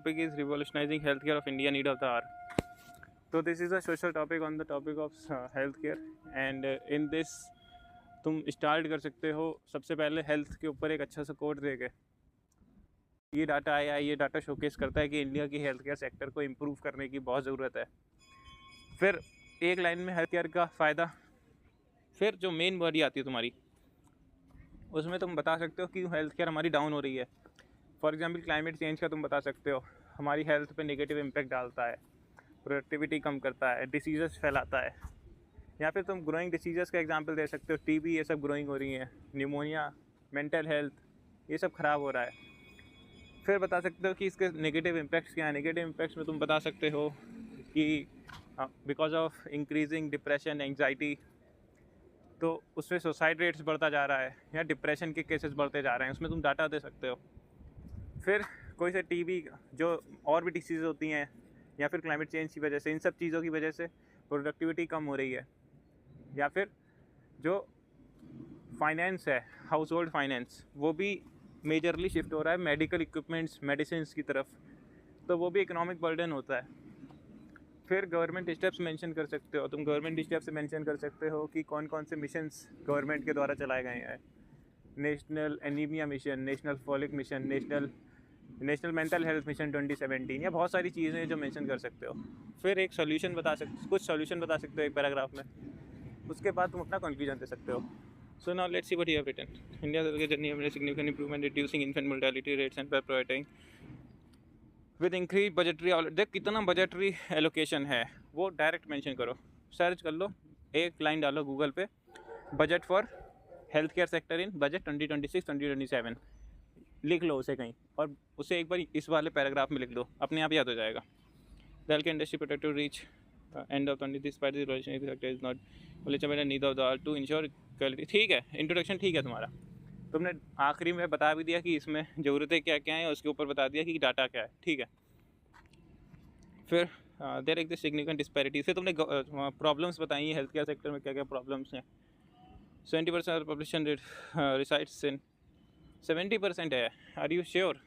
topic is revolutionizing healthcare of India need of the hour. So this is a social topic on the topic of healthcare and in this तुम start कर सकते हो सबसे पहले health के ऊपर एक अच्छा सा कोट देके। ये डाटा आया, ये डाटा शोकेस करता है कि इंडिया की हेल्थ केयर सेक्टर को इम्प्रूव करने की बहुत ज़रूरत है। फिर एक लाइन में हेल्थ केयर का फ़ायदा, फिर जो मेन बॉडी आती है तुम्हारी उसमें तुम बता सकते हो कि हेल्थ केयर हमारी डाउन हो रही है। फॉर एग्जांपल क्लाइमेट चेंज का तुम बता सकते हो हमारी हेल्थ पे नेगेटिव इम्पैक्ट डालता है, प्रोडक्टिविटी कम करता है, डिसीज़ेस फैलाता है। या फिर तुम ग्रोइंग डिसीज़ेस का एग्जांपल दे सकते हो, टीबी ये सब ग्रोइंग हो रही हैं, निमोनिया, मेंटल हेल्थ ये सब ख़राब हो रहा है। फिर बता सकते हो कि इसके नेगेटिव इम्पैक्ट्स क्या हैं। नेगेटिव इम्पैक्ट्स में तुम बता सकते हो कि because of increasing depression, anxiety, तो उसमें सुसाइड रेट्स बढ़ता जा रहा है या डिप्रेशन के केसेस बढ़ते जा रहे हैं, उसमें तुम डाटा दे सकते हो। फिर कोई से टीबी जो और भी डिसीज़ होती हैं या फिर क्लाइमेट चेंज की वजह से, इन सब चीज़ों की वजह से प्रोडक्टिविटी कम हो रही है। या फिर जो फाइनेंस है, हाउस होल्ड फाइनेंस, वो भी मेजरली शिफ्ट हो रहा है मेडिकल इक्विपमेंट्स, मेडिसिन की तरफ, तो वो भी इकोनॉमिक बर्डन होता है। फिर गवर्नमेंट स्टेप्स मेंशन कर सकते हो तुम। गवर्नमेंट स्टेप्स मेंशन कर सकते हो कि कौन कौन से मिशंस गवर्नमेंट के द्वारा चलाए गए हैं। National anaemia mission, national folic mission, national mental health mission 2017, या बहुत सारी चीज़ें हैं जो मेंशन कर सकते हो। फिर एक सोल्यूशन कुछ सोल्यूशन बता सकते हो एक पैराग्राफ में, उसके बाद तुम अपना कंक्लूजन दे सकते हो। So now let's see what you have written. India's healthcare journey has made significant improvement, reducing infant mortality rates and prioritizing with increased budgetary। देख कितना बजटरी एलोकेशन है वो डायरेक्ट मेंशन करो, सर्च कर लो, एक लाइन डालो गूगल पे, budget for health care sector in budget 2026-2027, लिख लो उसे कहीं और उसे एक बार इस वाले पैराग्राफ में लिख दो, अपने आप याद हो जाएगा। The healthcare industry protected reach end of 20 despite the regulation sector is not fully need of the hour to ensure quality। ठीक है, इंट्रोडक्शन ठीक है तुम्हारा, तुमने आखिरी में बता भी दिया कि इसमें ज़रूरतें क्या क्या हैं, उसके ऊपर बता दिया कि डाटा क्या है, ठीक है। फिर देयर एग्जिस्ट सिग्निफिकेंट डिस्पैरिटी, फिर तुमने प्रॉब्लम्स बताई हैं हेल्थ केयर सेक्टर में क्या क्या प्रॉब्लम्स हैं। 70% पॉपुलेशन रिसाइड्स इन, 70% है, आर यू श्योर?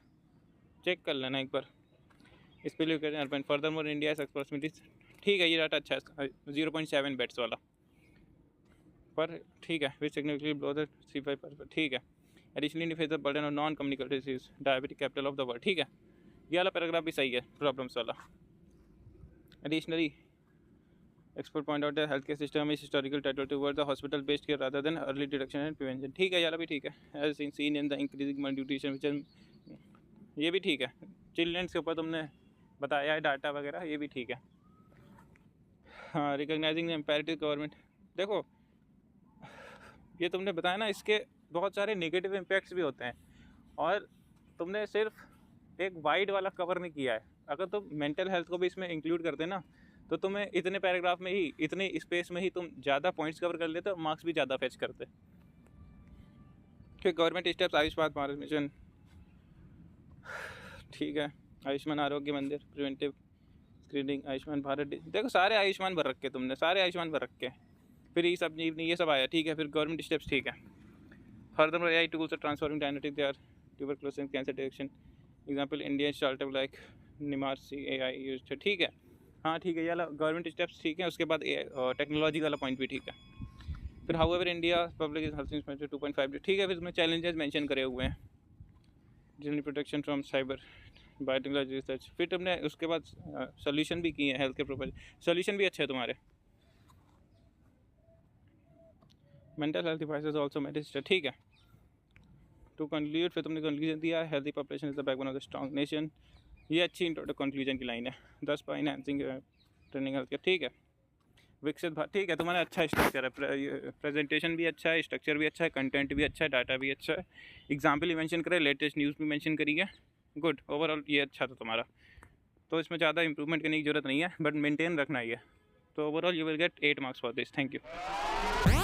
चेक कर लेना एक बार इस पर लिख कर। फर्दर मोर इंडिया एक्सप्रोक्सिमेटली, ठीक है ये डाटा अच्छा है, 0.7 बेड्स वाला, पर ठीक है। विच सिग्निफिकेंटली बिलो द 35%, ठीक है। Additionally face the burden of non communicable disease, diabetic capital of the world, ठीक है। ये वाला पैराग्राफ भी सही है प्रॉब्लम्स वाला। Additionally expert point out the health care system is historical title toward the hospital based care rather than early detection and prevention, ठीक है। ये वाला भी ठीक है। As seen in the increasing malnutrition which, ये भी ठीक है। चिल्ड्रंस के ऊपर तुमने बताया है डाटा वगैरह, ये भी ठीक है। हाँ, रिकॉग्नाइजिंग द इम्पेरेटिव गवर्नमेंट, देखो ये तुमने बताया ना, इसके बहुत सारे नेगेटिव इम्पैक्ट्स भी होते हैं और तुमने सिर्फ एक वाइड वाला कवर नहीं किया है। अगर तुम मेंटल हेल्थ को भी इसमें इंक्लूड करते ना तो तुम्हें इतने पैराग्राफ में ही, इतने स्पेस में ही तुम ज़्यादा पॉइंट्स कवर कर लेते और मार्क्स भी ज़्यादा फेच करते। फिर government steps, Ayushman Bharat mission, ठीक है। आयुष्मान आरोग्य मंदिर, प्रिवेंटिव स्क्रीनिंग, आयुष्मान भारत, देखो सारे आयुष्मान भर रखे तुमने, सारे आयुष्मान भर रखे। फिर ये सब आया, ठीक है। फिर गवर्नमेंट स्टेप्स, ठीक है। Further AI tools are transforming diagnostic they are tuberculosis cancer detection, example Indian startup like Niramai AI used, ठीक है। हाँ ठीक है, ये वाला गवर्नमेंट स्टेप्स ठीक है। उसके बाद टेक्नोलॉजी वाला पॉइंट भी ठीक है। फिर however India public health inspector 2.5, ठीक है। फिर उसमें चैलेंजेस मेंशन करे हुए हैं, general protection from cyber, biotechnology research. फिर तुमने उसके बाद सोल्यूशन भी किए हैं हेल्थ केयर प्रोफाइल, सोल्यूशन भी अच्छे हैं तुम्हारे। Mental health devices also medicine, ठीक है। टू कंक्लूड, फिर तुमने कंक्लूजन दिया, healthy population is the backbone of the strong nation, ये अच्छी कंक्लूजन की लाइन है। 10 bye enhancing training health care, ठीक है। विकसित भारत, ठीक है। तुम्हारा अच्छा स्ट्रक्चर है, प्रेजेंटेशन भी अच्छा है, स्ट्रक्चर भी अच्छा है, कंटेंट भी अच्छा है, डाटा भी अच्छा है, एग्जाम्पल भी मेंशन करे, लेटेस्ट न्यूज़ भी मेंशन करी है। गुड, ओवरऑल ये अच्छा था तुम्हारा, तो इसमें ज़्यादा इंप्रूवमेंट करने की ज़रूरत नहीं है, बट मेंटेन रखना ही है। तो overall you will get 8 marks for this. Thank you.